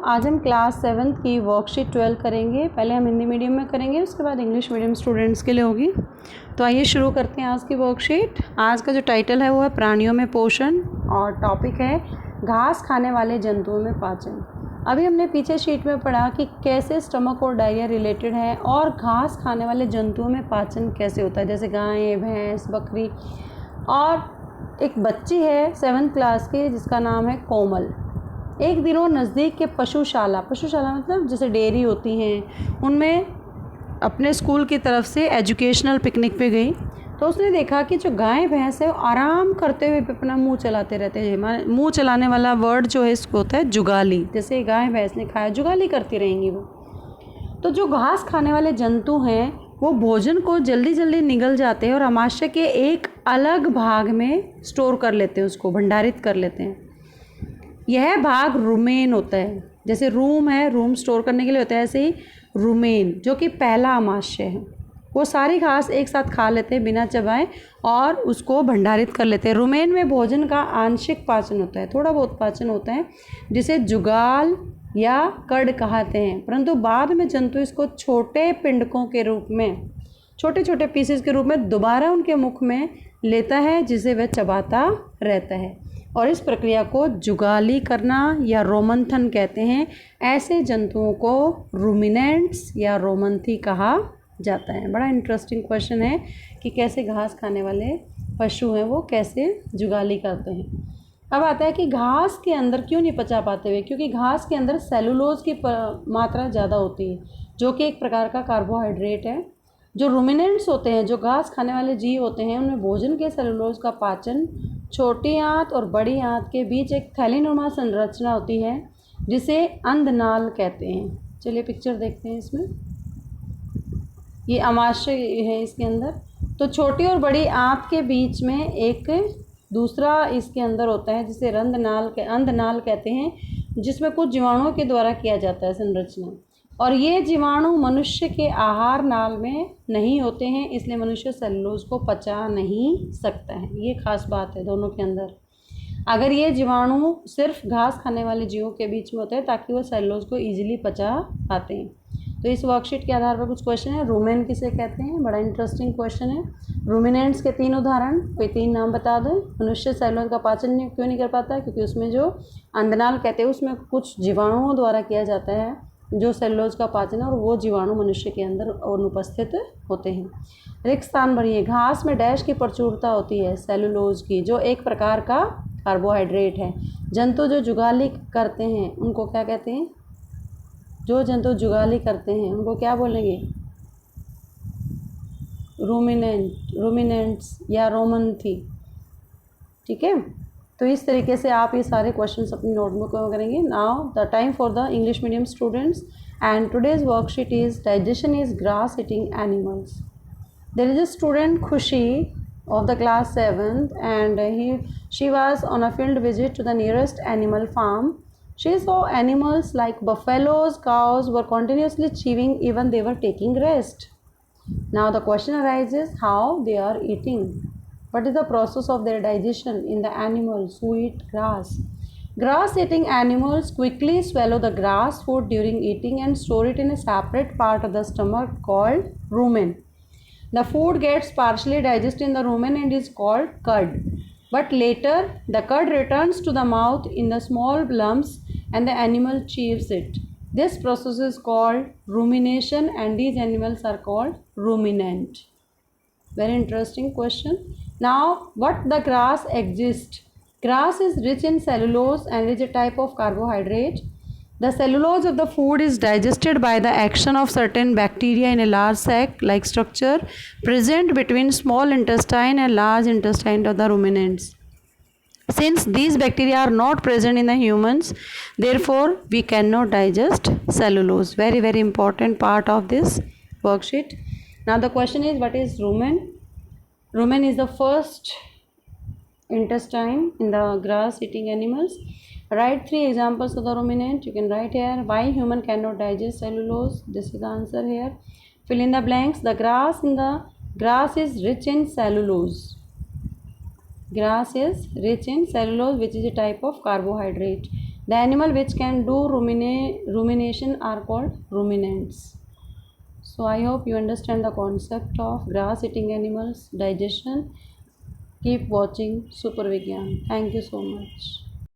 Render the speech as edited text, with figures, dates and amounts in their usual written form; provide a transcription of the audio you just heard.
आज हम class 7th की वर्कशीट 12 करेंगे। पहले हम हिंदी मीडियम में करेंगे, उसके बाद इंग्लिश मीडियम स्टूडेंट्स के लिए होगी। तो आइए शुरू करते हैं आज की वर्कशीट। आज का जो टाइटल है वो है प्राणियों में पोषण और टॉपिक है घास खाने वाले जंतुओं में पाचन। अभी हमने पीछे शीट में पढ़ा कि कैसे स्टमक और डायरिया रिलेटेड है और घास खाने वाले जंतुओं में पाचन कैसे होता है, जैसे गाय, भैंस, बकरी। और एक बच्ची है 7th क्लास की जिसका नाम है कोमल। एक दिन वो नज़दीक के पशुशाला मतलब जैसे डेयरी होती हैं उनमें अपने स्कूल की तरफ से एजुकेशनल पिकनिक पे गई। तो उसने देखा कि जो गाय भैंस है वो आराम करते हुए अपना मुंह चलाते रहते हैं। मुंह चलाने वाला वर्ड जो है इसको होता है जुगाली। जैसे गाय भैंस ने खाया, जुगाली करती रहेंगी वो। तो जो घास खाने वाले जंतु हैं वो भोजन को जल्दी जल्दी निगल जाते हैं और आमाशय के एक अलग भाग में स्टोर कर लेते हैं, उसको भंडारित कर लेते हैं। यह भाग रुमेन होता है। जैसे रूम है, रूम स्टोर करने के लिए होता है, ऐसे ही रुमेन जो कि पहला आमाशय है, वो सारी घास एक साथ खा लेते हैं बिना चबाए और उसको भंडारित कर लेते हैं। रुमेन में भोजन का आंशिक पाचन होता है, थोड़ा बहुत पाचन होता है, जिसे जुगाल या कड़ कहते हैं। परंतु बाद में जंतु इसको छोटे पिंडकों के रूप में, छोटे छोटे पीसेस के रूप में दोबारा उनके मुख में लेता है, जिसे वह चबाता रहता है। और इस प्रक्रिया को जुगाली करना या रोमंथन कहते हैं। ऐसे जंतुओं को रूमिनेंट्स या रोमंथी कहा जाता है। बड़ा इंटरेस्टिंग क्वेश्चन है कि कैसे घास खाने वाले पशु हैं वो कैसे जुगाली करते हैं। अब आता है कि घास के अंदर क्यों नहीं पचा पाते हुए, क्योंकि घास के अंदर सेलुलोज की मात्रा ज़्यादा होती है, जो कि एक प्रकार का कार्बोहाइड्रेट है। जो रूमिनेंट्स होते हैं, जो घास खाने वाले जीव होते हैं, उनमें भोजन के सेलुलोज का पाचन छोटी आंत और बड़ी आंत के बीच एक थैलीनुमा संरचना होती है, जिसे अंधनाल कहते हैं। चलिए पिक्चर देखते हैं। इसमें ये आमाशय है इसके अंदर। तो छोटी और बड़ी आंत के बीच में एक दूसरा इसके अंदर होता है, जिसे अंधनाल कहते हैं, जिसमें कुछ जीवाणुओं के द्वारा किया जाता है संरचना। और ये जीवाणु मनुष्य के आहार नाल में नहीं होते हैं, इसलिए मनुष्य सेलुलोज को पचा नहीं सकता है। ये खास बात है दोनों के अंदर। अगर ये जीवाणु सिर्फ घास खाने वाले जीवों के बीच में होते हैं ताकि वो सेलुलोज को ईजिली पचा पाते हैं। तो इस वर्कशीट के आधार पर कुछ क्वेश्चन है। रूमेन किसे कहते हैं, बड़ा इंटरेस्टिंग क्वेश्चन है। रूमिनेंट्स के 3 उदाहरण, कोई 3 नाम बता दें। मनुष्य सेलुलोज का पाचन क्यों नहीं कर पाता है, क्योंकि उसमें जो अंधनाल कहते हैं उसमें कुछ जीवाणुओं द्वारा किया जाता है जो सेलुलोज का पाचन है, और वो जीवाणु मनुष्य के अंदर अनुपस्थित होते हैं। रिक्त स्थान भरिए। घास में डैश की प्रचुरता होती है सेलुलोज की, जो एक प्रकार का कार्बोहाइड्रेट है। जंतु जो जुगाली करते हैं उनको क्या कहते हैं, जो जंतु जुगाली करते हैं उनको क्या बोलेंगे, रूमिनेंट्स या रोमंथी। ठीक है, तो इस तरीके से आप ये सारे क्वेश्चंस अपनी नोटबुक में करेंगे। Now the time for the English medium students and today's worksheet is digestion is grass eating animals. There is a student Khushi of the class 7th and she was on a field visit to the nearest animal farm. She saw animals like buffaloes, cows were continuously chewing even they were taking rest. Now the question arises, how they are eating? What is the process of their digestion in the animals who eat grass? Grass eating animals quickly swallow the grass food during eating and store it in a separate part of the stomach called rumen. The food gets partially digested in the rumen and is called cud. But later, the cud returns to the mouth in the small lumps and the animal chews it. This process is called rumination and these animals are called ruminant. Very interesting question. Now, what the grass exists? Grass is rich in cellulose and is a type of carbohydrate. The cellulose of the food is digested by the action of certain bacteria in a large sac-like structure present between small intestine and large intestine of the ruminants. Since these bacteria are not present in the humans, therefore we cannot digest cellulose. Very, very important part of this worksheet. Now the question is, what is rumen? Rumen is the first intestine in the grass eating animals. Write 3 examples of the ruminant. You can write here, why human cannot digest cellulose. This is the answer here. Fill in the blanks. The grass is rich in cellulose. Grass is rich in cellulose, which is a type of carbohydrate. The animal which can do rumination are called ruminants. So I hope you understand the concept of grass eating animals, digestion. Keep watching Super Vigyan. Thank you so much.